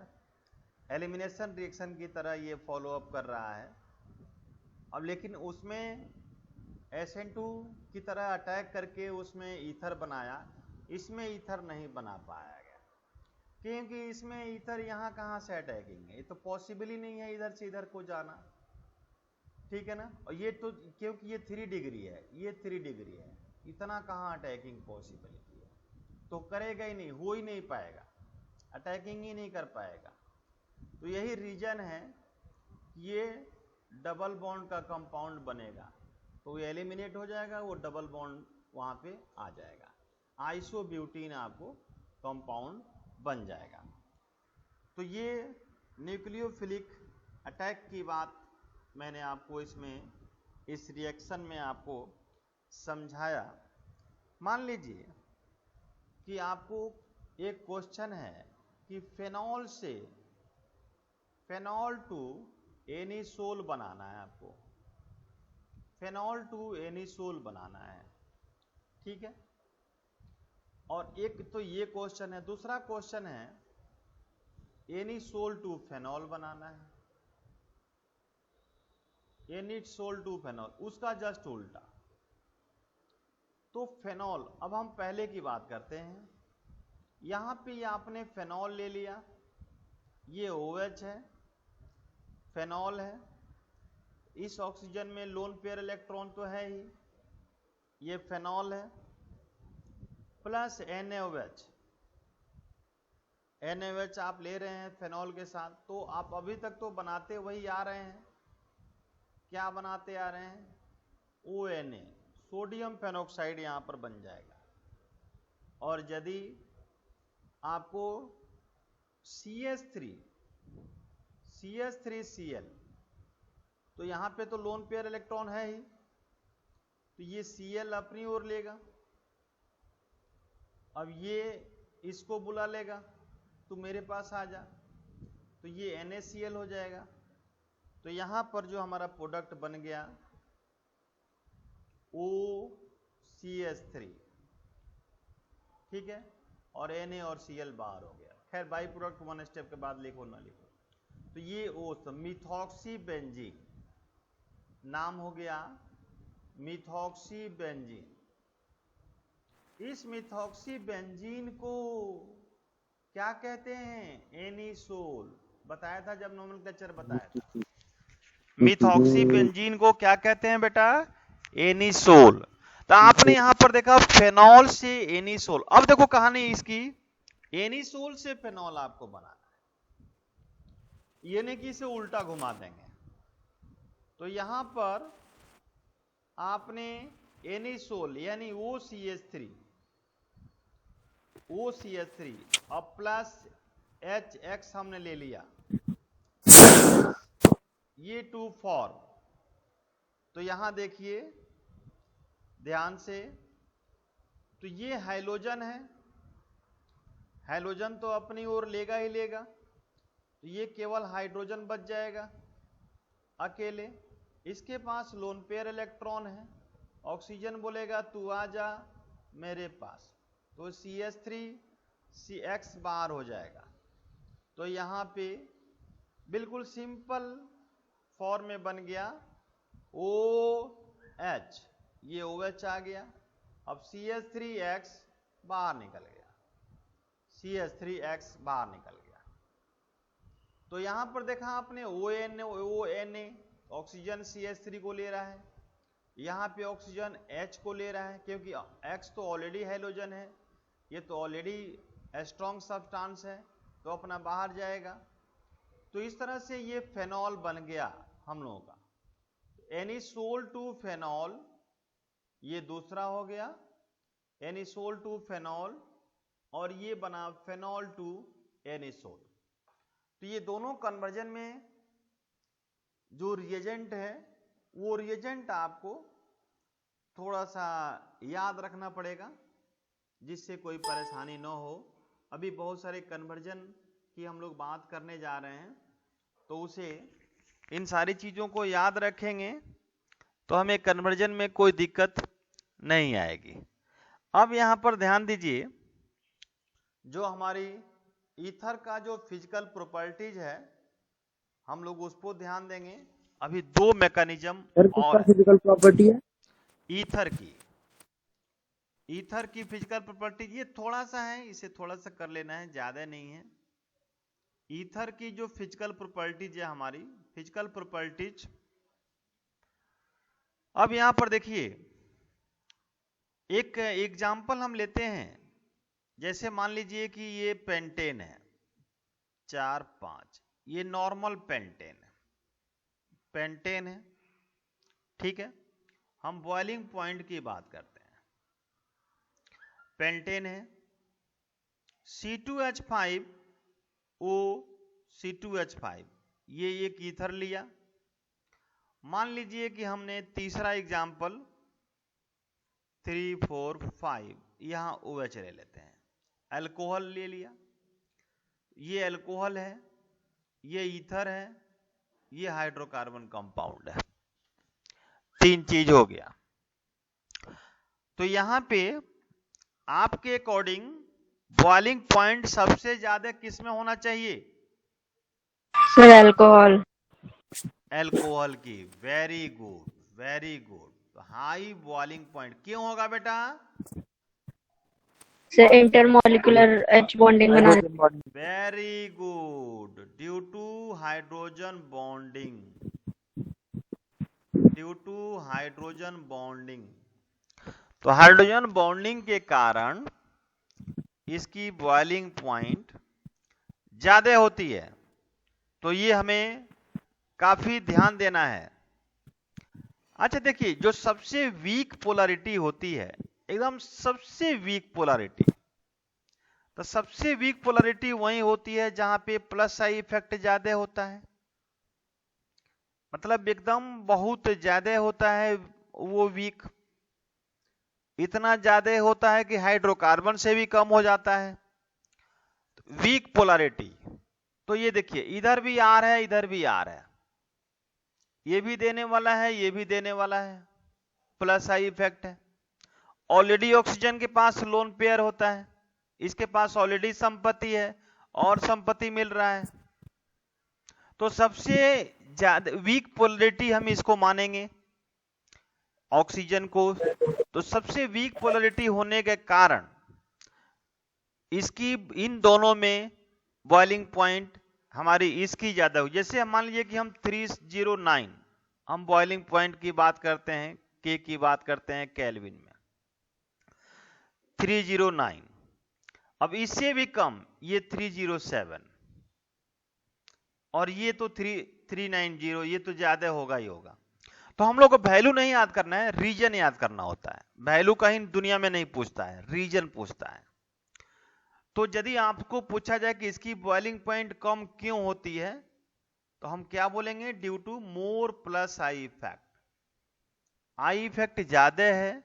एलिमिनेशन रिएक्शन की तरह ये फॉलो अप कर रहा है। अब लेकिन उसमें SN2 की तरह अटैक करके उसमें ईथर बनाया, इसमें ईथर नहीं बना पाया गया, क्योंकि इसमें ईथर यहाँ कहाँ से अटैकिंग है, ये तो पॉसिबल ही नहीं है इधर से इधर को जाना, ठीक है ना। और ये तो क्योंकि ये 3 डिग्री है, ये 3 डिग्री है, इतना कहाँ अटैकिंग पॉसिबिलिटी है, तो करेगा ही नहीं, हो ही नहीं पाएगा, अटैकिंग ही नहीं कर पाएगा। तो यही रीजन है, ये डबल बॉन्ड का कंपाउंड बनेगा, तो ये एलिमिनेट हो जाएगा, वो डबल बॉन्ड वहां पे आ जाएगा, आइसोब्यूटीन आपको कंपाउंड बन जाएगा। तो ये न्यूक्लियोफिलिक अटैक की बात मैंने आपको इसमें इस रिएक्शन में आपको समझाया। मान लीजिए कि आपको एक क्वेश्चन है कि फेनॉल से फेनॉल टू एनिसोल बनाना है, आपको फेनॉल टू एनिसोल बनाना है, ठीक है। और एक तो ये क्वेश्चन है, दूसरा क्वेश्चन है एनिसोल टू फेनॉल बनाना है, एनिसोल टू फेनॉल, उसका जस्ट उल्टा। तो फेनॉल, अब हम पहले की बात करते हैं। यहां पे आपने फेनॉल ले लिया, ये OH है, फेनॉल है। इस ऑक्सीजन में लोन पेयर इलेक्ट्रॉन तो है ही, ये फेनॉल है, प्लस NaOH। NaOH आप ले रहे हैं फेनॉल के साथ, तो आप अभी तक तो बनाते वही आ रहे हैं। क्या बनाते आ रहे हैं? ONA, सोडियम फेनोक्साइड यहां पर बन जाएगा। और यदि आपको CH3Cl, तो यहां पे तो लोन पेयर इलेक्ट्रॉन है ही, तो ये Cl अपनी ओर लेगा। अब ये इसको बुला लेगा, तो मेरे पास आ जा, तो ये NaCl हो जाएगा। तो यहां पर जो हमारा प्रोडक्ट बन गया OCH3, ठीक है, और Na और Cl बाहर हो गया। खैर बाई प्रोडक्ट वन स्टेप के बाद लिखो ना लिखो, तो ये मिथॉक्सीबेंजीन नाम हो गया, मिथॉक्सीबेंजीन। इस मिथॉक्सीबेंजीन को क्या कहते हैं? एनिसोल। बताया था जब नोमेनक्लेचर बताया था। मिथॉक्सीबेंजीन को क्या कहते हैं बेटा? एनिसोल। तो आपने यहां पर देखा फेनॉल से एनिसोल। अब देखो कहानी इसकी, एनिसोल से फेनॉल आपको बनाना है, यानी कि इसे उल्टा घुमा देंगे। तो यहां पर आपने एनिसोल यानी OCH3 और प्लस HX हमने ले लिया, ये 2 फॉर्म। तो यहां देखिए ध्यान से, तो ये हाइड्रोजन है, हाइड्रोजन तो अपनी ओर लेगा ही लेगा, तो ये केवल हाइड्रोजन बच जाएगा अकेले। इसके पास लोन पेयर इलेक्ट्रॉन है, ऑक्सीजन बोलेगा तू आ जा मेरे पास, तो CH3CX बाहर हो जाएगा। तो यहां पे बिल्कुल सिंपल फॉर्म में बन गया OH, ये OH आ गया। अब CH3X बाहर निकल गया, CH3X बाहर निकल गया। तो यहां पर देखा आपने ONA ऑक्सीजन CH3 को ले रहा है, यहां पे ऑक्सीजन H को ले रहा है, क्योंकि X तो ऑलरेडी हाइड्रोजन है, ये तो ऑलरेडी स्ट्रॉन्ग सब्सटेंस है, तो अपना बाहर जाएगा। तो इस तरह से ये फेनॉल बन गया हम लोगों का। एनिसोल टू फेनॉल, ये दूसरा हो गया एनिसोल टू फेनॉल, और ये बना फेनॉल टू एनिसोल। तो ये दोनों कन्वर्जन में जो रिएजेंट है, वो रिएजेंट आपको थोड़ा सा याद रखना पड़ेगा, जिससे कोई परेशानी न हो। अभी बहुत सारे कन्वर्जन की हम लोग बात करने जा रहे हैं, तो उसे इन सारी चीजों को याद रखेंगे तो हमें कन्वर्जन में कोई दिक्कत नहीं आएगी। अब यहां पर ध्यान दीजिए, जो हमारी ईथर का जो फिजिकल प्रॉपर्टीज है, हम लोग उस पर ध्यान देंगे। अभी दो मैकेनिज्म और फिजिकल प्रॉपर्टी है ईथर की फिजिकल प्रॉपर्टीज, ये थोड़ा सा है, इसे थोड़ा सा कर लेना है, ज्यादा नहीं है। ईथर की जो फिजिकल प्रॉपर्टीज है, हमारी फिजिकल प्रॉपर्टीज, अब यहां पर देखिए एक एग्जाम्पल हम लेते हैं। जैसे मान लीजिए कि ये पेंटेन है 4,5, ये नॉर्मल पेंटेन है, ठीक है। हम बॉइलिंग पॉइंट की बात करते हैं। पेंटेन है, C2H5O C2H5, ये एक ईथर लिया। मान लीजिए कि हमने तीसरा एग्जाम्पल 3, 4, 5 यहां OH ले लेते हैं, अल्कोहल ले लिया, ये अल्कोहल है, ये ईथर है, ये हाइड्रोकार्बन कंपाउंड है। 3 चीज हो गया। तो यहां पे आपके अकॉर्डिंग बॉइलिंग पॉइंट सबसे ज्यादा किस में होना चाहिए? Sir alcohol. अल्कोहल की। वेरी गुड, वेरी गुड, तो हाई बॉइलिंग पॉइंट क्यों होगा बेटा? से इंटरमॉलिक्यूलर H बॉन्डिंग बनाने। Hydrogen bonding. Very good, due to hydrogen bonding, due to hydrogen bonding. तो हाइड्रोजन बॉन्डिंग के कारण इसकी बॉइलिंग पॉइंट ज्यादा होती है। तो ये हमें काफी ध्यान देना है। अच्छा देखिए, जो सबसे वीक पोलैरिटी होती है, एकदम सबसे वीक पोलैरिटी, तो सबसे वीक पोलैरिटी वही होती है जहां पे प्लस आई इफेक्ट ज्यादा होता है, मतलब एकदम बहुत ज्यादा होता है वो वीक, इतना ज्यादा होता है कि हाइड्रोकार्बन से भी कम हो जाता है, वीक पोलैरिटी। तो ये देखिए, इधर भी आर है, इधर भी आर है, ये भी देने वाला है, ये भी देने वाला है, प्लस आई इफेक्ट है। ऑलरेडी ऑक्सीजन के पास लोन पेयर होता है, इसके पास ऑलरेडी संपत्ति है और संपत्ति मिल रहा है। तो सबसे ज्यादा वीक पोलैरिटी हम इसको मानेंगे, ऑक्सीजन को। तो सबसे वीक पोलैरिटी होने के कारण इसकी इन दोनों में बॉइलिंग पॉइंट हमारी इसकी ज्यादा हुई। जैसे हम मान लीजिए कि हम 309 हम बॉइलिंग पॉइंट की बात करते हैं, के की बात करते हैं केल्विन में, 309। अब इससे भी कम ये 307 और ये तो 390, ये तो ज्यादा होगा ही होगा। तो हम लोग को वैल्यू नहीं याद करना है, रीजन याद करना होता है। वैल्यू कहीं दुनिया में नहीं पूछता है, रीजन पूछता है। तो यदि आपको पूछा जाए कि इसकी बॉइलिंग पॉइंट कम क्यों होती है, तो हम क्या बोलेंगे? Due to more plus I effect. I effect ज्यादा है,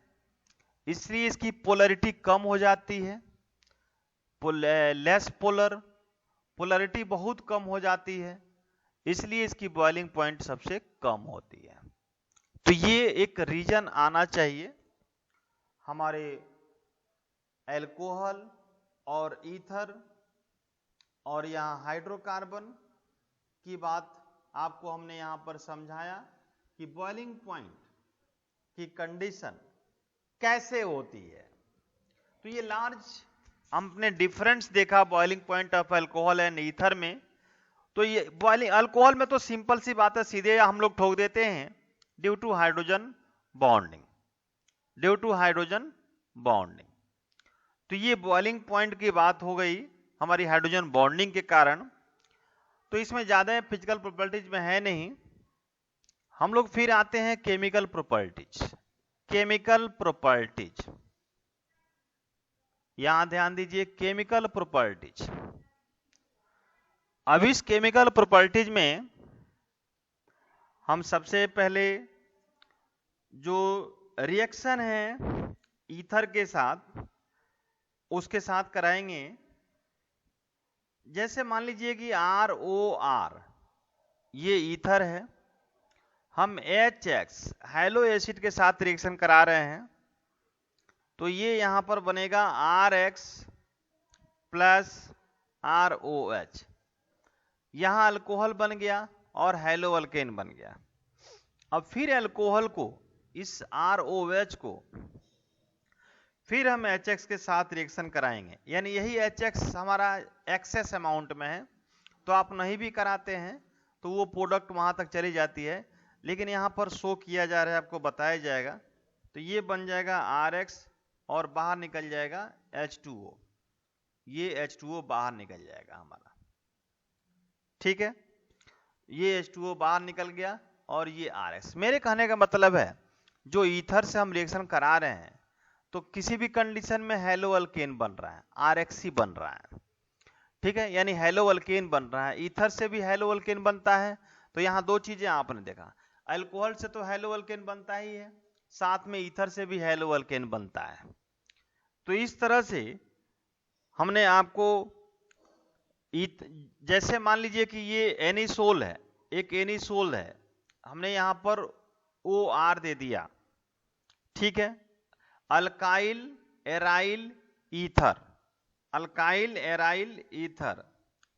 इसलिए इसकी पोलैरिटी कम हो जाती है, लेस पोलैरिटी बहुत कम हो जाती है, इसलिए इसकी बॉइलिंग पॉइंट सबसे कम होती है। तो ये एक रीजन आना चाहिए। हमारे एल्कोहल और ईथर और यहाँ हाइड्रोकार्बन की बात आपको हमने यहां पर समझाया कि बॉइलिंग पॉइंट की कंडीशन कैसे होती है। तो ये लार्ज हमने डिफरेंस देखा boiling point of alcohol and ether में। तो ये बॉइलिंग अल्कोहल में तो सिंपल सी बात है, सीधे हम लोग ठोक देते हैं, due to hydrogen bonding, due to hydrogen bonding. तो ये बॉइलिंग पॉइंट की बात हो गई हमारी हाइड्रोजन बॉन्डिंग के कारण। तो इसमें ज्यादा फिजिकल प्रॉपर्टीज में है नहीं। हम लोग फिर आते हैं केमिकल प्रॉपर्टीज। केमिकल प्रॉपर्टीज, यहां ध्यान दीजिए, केमिकल प्रॉपर्टीज। अब इस केमिकल प्रॉपर्टीज में हम सबसे पहले जो रिएक्शन है ईथर के साथ, उसके साथ कराएंगे। जैसे मान लीजिए कि ROR ये ईथर है, हम HX हेलो एसिड के साथ रिएक्शन करा रहे हैं, तो ये यहां पर बनेगा RX प्लस ROH। यहां अल्कोहल बन गया और हेलो अल्केन बन गया। अब फिर अल्कोहल को, इस ROH को फिर हम HX के साथ रिएक्शन कराएंगे, यानी यही HX हमारा एक्सेस अमाउंट में है, तो आप नहीं भी कराते हैं तो वो प्रोडक्ट वहां तक चली जाती है, लेकिन यहां पर शो किया जा रहा है, आपको बताया जाएगा। तो ये बन जाएगा RX और बाहर निकल जाएगा H2O, ये H2O बाहर निकल जाएगा हमारा, ठीक है। ये H2O बाहर निकल गया और ये RX। मेरे कहने का मतलब है, जो ईथर से हम रिएक्शन करा रहे हैं तो किसी भी कंडीशन में हेलो अल्केन बन रहा है, RX ही बन रहा है, ठीक है, यानी हेलो अल्केन बन रहा है। ईथर से भी हेलो अल्केन बनता है। तो यहां दो चीजें आपने देखा, अल्कोहल से तो हेलो अल्केन बनता ही है, साथ में ईथर से भी हेलो अल्केन बनता है। तो इस तरह से हमने आपको जैसे मान लीजिए कि ये एनिसोल है, एक एनिसोल है, हमने यहां पर OR दे दिया, ठीक है, alkyl aryl ether, alkyl aryl ether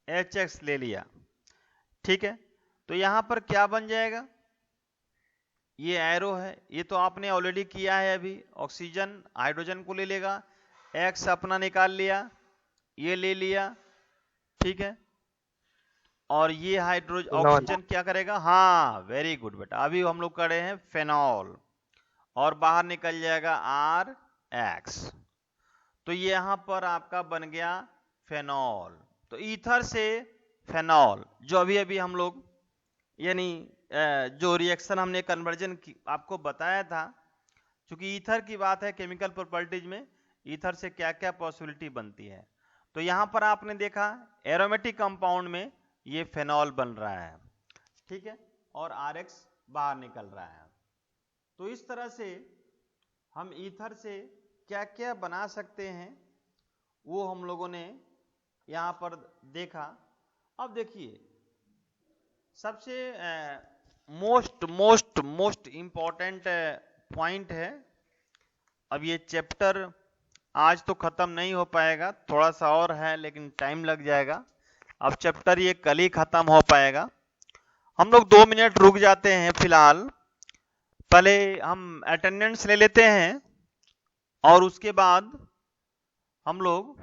HX ले लिया, ठीक है। तो यहां पर क्या बन जाएगा? ये एरो है, ये तो आपने ऑलरेडी किया है अभी। ऑक्सीजन हाइड्रोजन को ले लेगा, एक्स अपना निकाल लिया, ये ले लिया, ठीक है। और ये हाइड्रोजन ऑक्सीजन क्या करेगा, हाँ वेरी गुड बेटा, अभी हम लोग कर रहे हैं फेनॉल, और बाहर निकल जाएगा आर एक्स। तो ये यहां पर आपका बन गया फेनॉल। तो ईथर से फेनॉल, जो अभी अभी हम लोग यानी जो रिएक्शन हमने कन्वर्जन आपको बताया था, क्योंकि ईथर की बात है केमिकल प्रॉपर्टीज में, ईथर से क्या क्या पॉसिबिलिटी बनती है। तो यहां पर आपने देखा एरोमेटिक कंपाउंड में ये फेनॉल बन रहा है, ठीक है, और आरएक्स बाहर निकल रहा है। तो इस तरह से हम ईथर से क्या क्या बना सकते हैं वो हम लोगों ने यहां पर देखा। अब देखिए सबसे मोस्ट इंपॉर्टेंट पॉइंट है, अब ये चैप्टर आज तो खत्म नहीं हो पाएगा, थोड़ा सा और है लेकिन टाइम लग जाएगा। अब चैप्टर ये कल ही खत्म हो पाएगा। हम लोग 2 मिनट रुक जाते हैं फिलहाल, पहले हम अटेंडेंस ले लेते हैं और उसके बाद हम लोग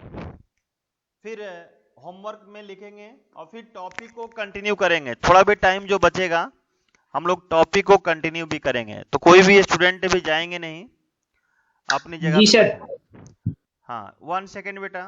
फिर होमवर्क में लिखेंगे और फिर टॉपिक को कंटिन्यू करेंगे। थोड़ा भी टाइम जो बचेगा हम लोग टॉपिक को कंटिन्यू भी करेंगे, तो कोई भी स्टूडेंट भी जाएंगे नहीं अपनी जगह पे। हाँ 1 सेकेंड बेटा।